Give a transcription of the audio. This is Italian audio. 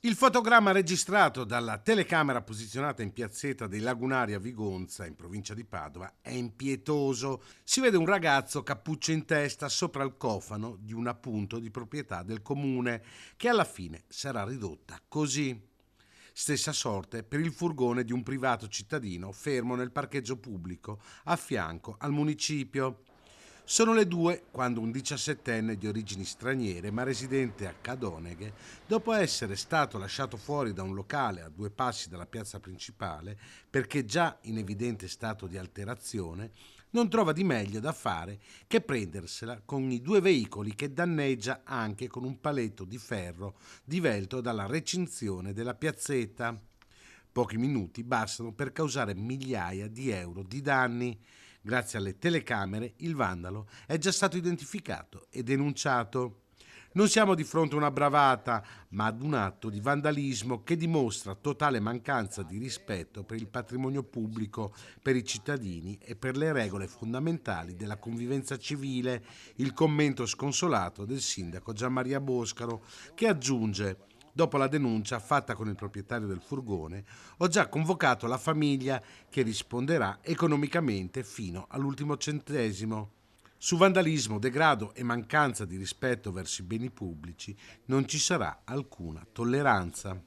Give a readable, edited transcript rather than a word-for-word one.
Il fotogramma registrato dalla telecamera posizionata in piazzetta dei Lagunari a Vigonza, in provincia di Padova, è impietoso. Si vede un ragazzo cappuccio in testa sopra il cofano di un appunto di proprietà del comune, che alla fine sarà ridotta così. Stessa sorte per il furgone di un privato cittadino fermo nel parcheggio pubblico a fianco al municipio. Sono le 2 quando un 17enne di origini straniere ma residente a Cadoneghe, dopo essere stato lasciato fuori da un locale a 2 passi dalla piazza principale perché già in evidente stato di alterazione, non trova di meglio da fare che prendersela con i 2 veicoli che danneggia anche con un paletto di ferro divelto dalla recinzione della piazzetta. Pochi minuti bastano per causare migliaia di euro di danni. Grazie alle telecamere il vandalo è già stato identificato e denunciato. Non siamo di fronte a una bravata, ma ad un atto di vandalismo che dimostra totale mancanza di rispetto per il patrimonio pubblico, per i cittadini e per le regole fondamentali della convivenza civile. Il commento sconsolato del sindaco Gianmaria Boscaro, che aggiunge: dopo la denuncia fatta con il proprietario del furgone, ho già convocato la famiglia che risponderà economicamente fino all'ultimo centesimo. Su vandalismo, degrado e mancanza di rispetto verso i beni pubblici non ci sarà alcuna tolleranza.